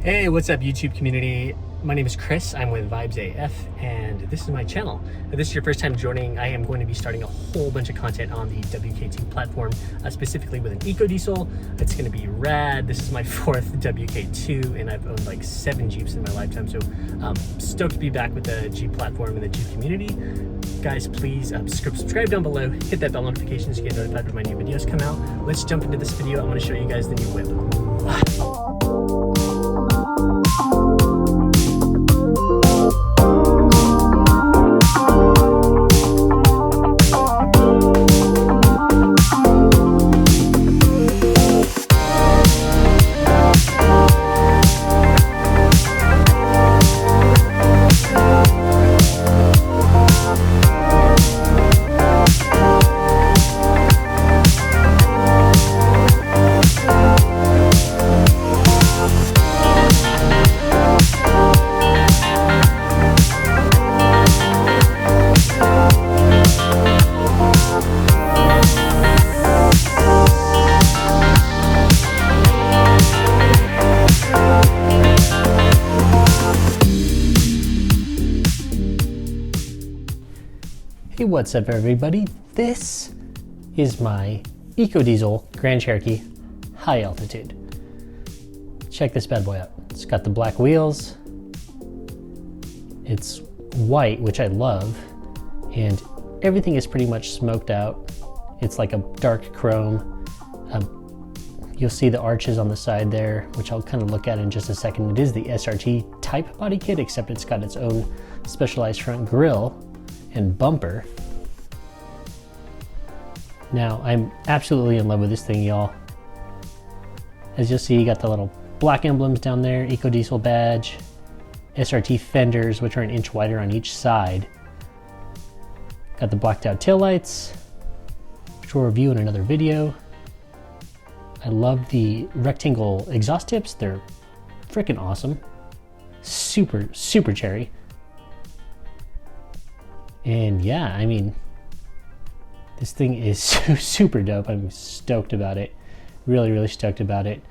Hey, what's up YouTube community? My name is Chris, I'm with Vibes AF, and this is my channel. If this is your first time joining, I am going to be starting a whole bunch of content on the Wk2 platform, specifically with an EcoDIESEL. It's gonna be rad. This is my fourth Wk2, and I've owned like 7 Jeeps in my lifetime, so stoked to be back with the Jeep platform and the Jeep community. Guys, please subscribe down below, hit that bell notification so you get notified when my new videos come out. Let's jump into this video. I'm gonna show you guys the new whip. Hey, what's up everybody? This is my EcoDIESEL Grand Cherokee High Altitude. Check this bad boy out. It's got the black wheels. It's white, which I love, and everything is pretty much smoked out. It's like a dark chrome. You'll see the arches on the side there, which I'll kind of look at in just a second. It is the SRT type body kit, except it's got its own specialized front grille and bumper. Now, I'm absolutely in love with this thing, y'all. As you'll see, you got the little black emblems down there, EcoDIESEL badge, SRT fenders, which are an inch wider on each side. Got the blacked out taillights, which we'll review in another video. I love the rectangle exhaust tips. They're freaking awesome. Super, super cherry. And yeah, I mean, this thing is super dope. I'm stoked about it. Really, really stoked about it.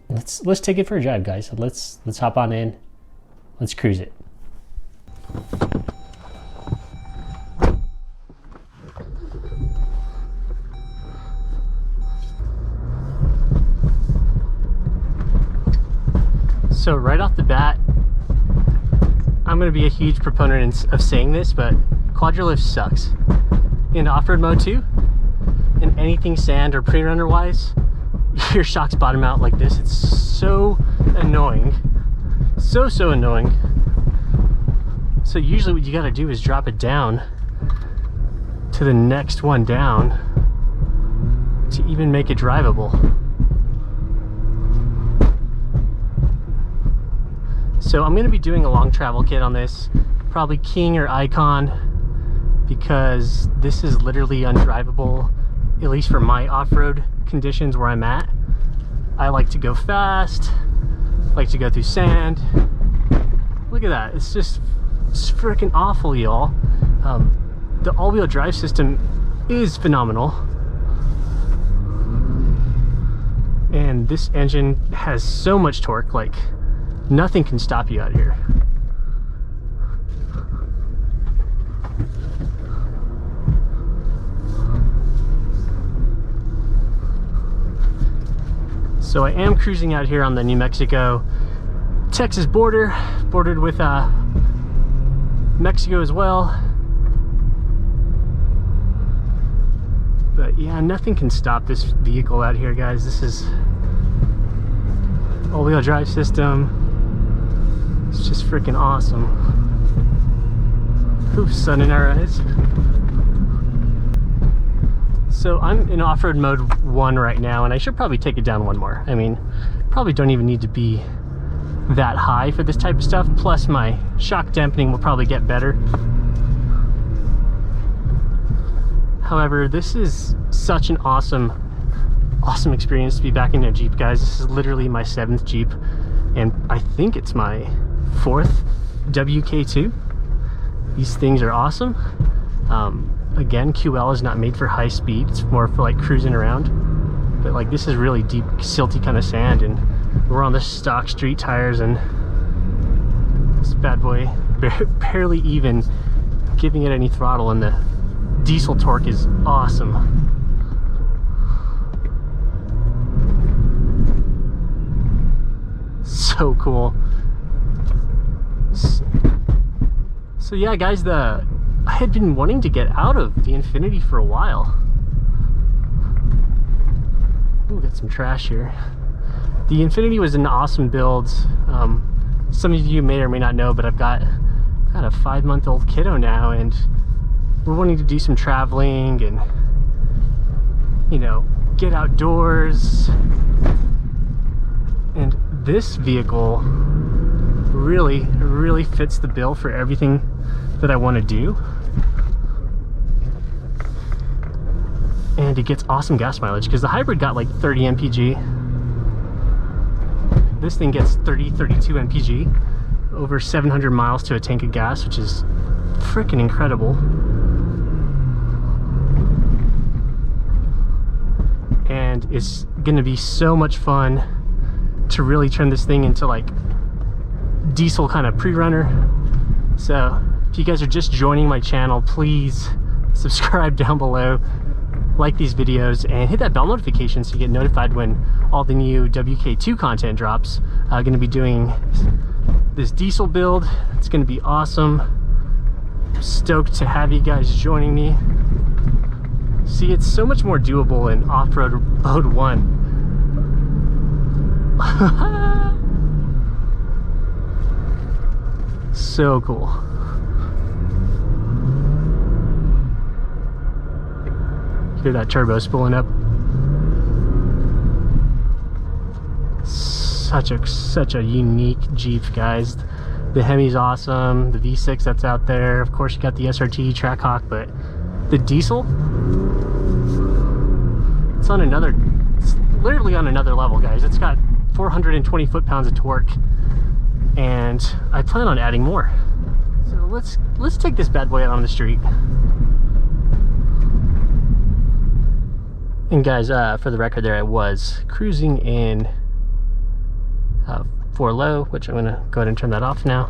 Let's take it for a drive, guys. Let's hop on in. Let's cruise it. So right off the bat, I'm going to be a huge proponent of saying this, but quadrilift sucks. In off-road mode too, in anything sand or pre-runner wise, your shocks bottom out like this. It's so annoying. So annoying. So usually what you got to do is drop it down to the next one down to even make it drivable. So I'm going to be doing a long travel kit on this, probably King or Icon, because this is literally undrivable, at least for my off-road conditions where I'm at. I like to go fast, like to go through sand. Look at that, it's freaking awful, y'all. The all-wheel drive system is phenomenal. And this engine has so much torque, like, nothing can stop you out here. So I am cruising out here on the New Mexico-Texas border, bordered with Mexico as well. But yeah, nothing can stop this vehicle out here, guys. This is all-wheel drive system. It's just freaking awesome. Oops, sun in our eyes. So I'm in off-road mode 1 right now, and I should probably take it down 1 more. I mean, probably don't even need to be that high for this type of stuff. Plus my shock dampening will probably get better. However, this is such an awesome experience to be back in a Jeep, guys. This is literally my 7th Jeep, and I think it's my 4th Wk2. These things are awesome. Again, QL is not made for high speed. It's more for like cruising around. But like this is really deep, silty kind of sand, and We're on the stock street tires, and this bad boy barely even giving it any throttle, and the diesel torque is awesome. So cool. So yeah, guys, I had been wanting to get out of the Infiniti for a while. Ooh, got some trash here. The Infiniti was an awesome build. Some of you may or may not know, but I've got a 5-month-old kiddo now, and we're wanting to do some traveling and, you know, get outdoors. And this vehicle really fits the bill for everything that I want to do. And it gets awesome gas mileage, because the hybrid got like 30 mpg. This thing gets 32 mpg, over 700 miles to a tank of gas, which is freaking incredible. And it's gonna be so much fun to really turn this thing into like diesel kind of pre-runner. So if you guys are just joining my channel, please subscribe down below, like these videos, and hit that bell notification so you get notified when all the new WK2 content drops. I'm going to be doing this diesel build. It's going to be awesome. Stoked to have you guys joining me. See, it's so much more doable in off-road mode 1. So cool. Hear that turbo spooling up. Such a unique Jeep, guys. The Hemi's awesome. The V6 that's out there. Of course, you got the SRT Trackhawk, but the diesel, it's literally on another level, guys. It's got 420 foot-pounds of torque, and I plan on adding more. So let's take this bad boy out on the street. And guys, for the record there, I was cruising in 4 low, which I'm gonna go ahead and turn that off now.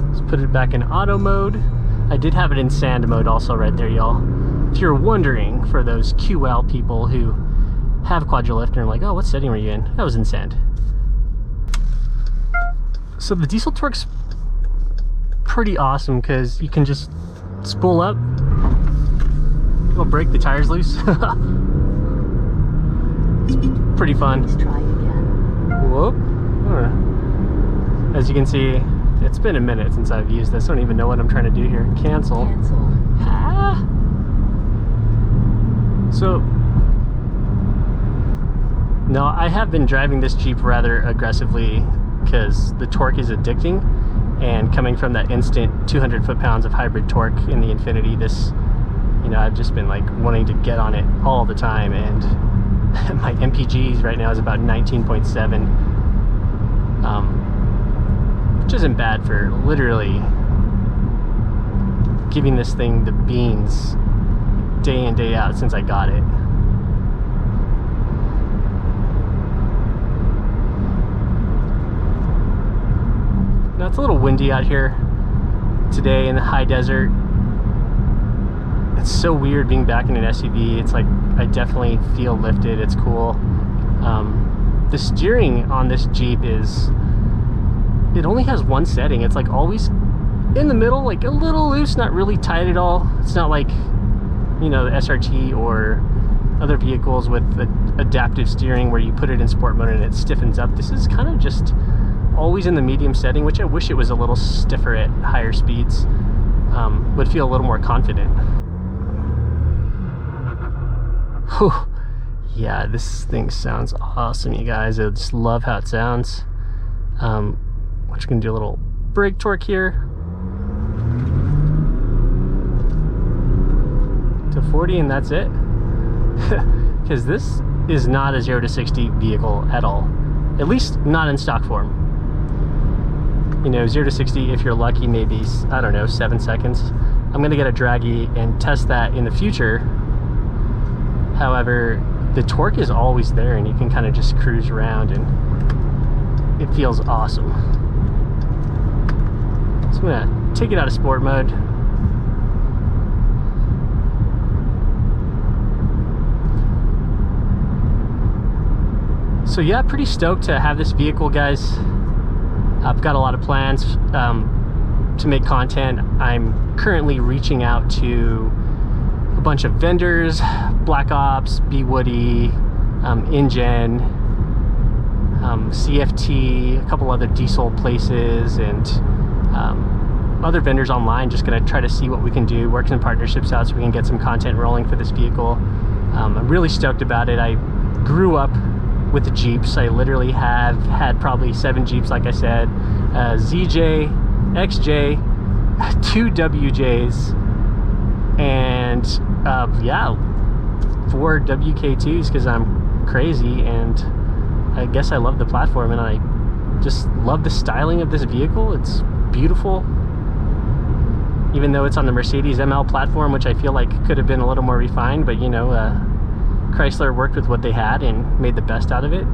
Let's put it back in auto mode. I did have it in sand mode also right there, y'all. If you're wondering, for those QL people who have quadrilift and are like, oh, what setting were you in? I was in sand. So the diesel torque's pretty awesome, because you can just spool up, it'll break the tires loose. It's pretty fun. Let's try again. Whoop. As you can see, it's been a minute since I've used this. I don't even know what I'm trying to do here. Cancel. Ah. So, no, I have been driving this Jeep rather aggressively, because the torque is addicting, and coming from that instant 200 foot-pounds of hybrid torque in the Infiniti, this, you know, I've just been like wanting to get on it all the time, and my MPGs right now is about 19.7, which isn't bad for literally giving this thing the beans day in, day out since I got it. Now it's a little windy out here today in the high desert. It's so weird being back in an SUV. It's like I definitely feel lifted. It's cool. The steering on this Jeep it only has one setting. It's like always in the middle, like a little loose, not really tight at all. It's not like, you know, the SRT or other vehicles with the adaptive steering where you put it in sport mode and it stiffens up. This is kind of just always in the medium setting, which I wish it was a little stiffer at higher speeds. Would feel a little more confident. Whew. Yeah, this thing sounds awesome, you guys. I just love how it sounds. We're just gonna do a little brake torque here to 40, and that's it. Because this is not a 0 to 60 vehicle at all, at least not in stock form. You know, 0 to 60, if you're lucky, maybe, I don't know, 7 seconds. I'm gonna get a draggy and test that in the future. However, the torque is always there and you can kind of just cruise around and it feels awesome. So I'm gonna take it out of sport mode. So yeah, pretty stoked to have this vehicle, guys. I've got a lot of plans to make content. I'm currently reaching out to a bunch of vendors, Black Ops, B Woody, InGen, CFT, a couple other diesel places, and other vendors online. Just gonna try to see what we can do, work some partnerships out so we can get some content rolling for this vehicle. I'm really stoked about it. I grew up with the Jeeps. I literally have had probably 7 Jeeps, like I said, ZJ, XJ, 2 WJs, and yeah, 4 WK2s because I'm crazy, and I guess I love the platform and I just love the styling of this vehicle. It's beautiful, even though it's on the Mercedes ML platform, which I feel like could have been a little more refined, but you know, Chrysler worked with what they had and made the best out of it.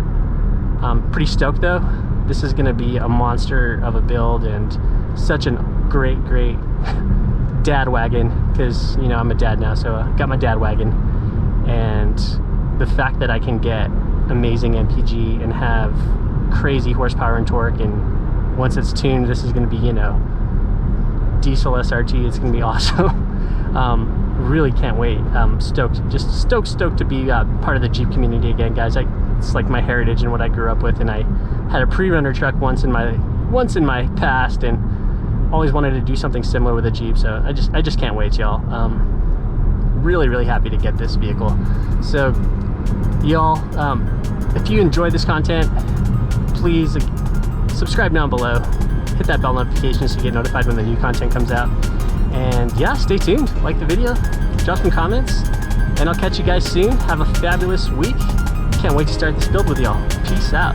Pretty stoked though. This is gonna be a monster of a build and such a great dad wagon, because you know I'm a dad now, so I got my dad wagon, and the fact that I can get amazing MPG and have crazy horsepower and torque, and once it's tuned, this is gonna be, you know, diesel SRT. It's gonna be awesome. Really can't wait. Stoked, just stoked to be part of the Jeep community again, guys. It's like my heritage and what I grew up with, and I had a pre-runner truck once in my past, and always wanted to do something similar with a Jeep. So I just can't wait, y'all. Really happy to get this vehicle. So y'all, if you enjoyed this content, please subscribe down below, hit that bell notification so you get notified when the new content comes out. And yeah, stay tuned, like the video, drop some comments, and I'll catch you guys soon. Have a fabulous week. Can't wait to start this build with y'all. Peace out.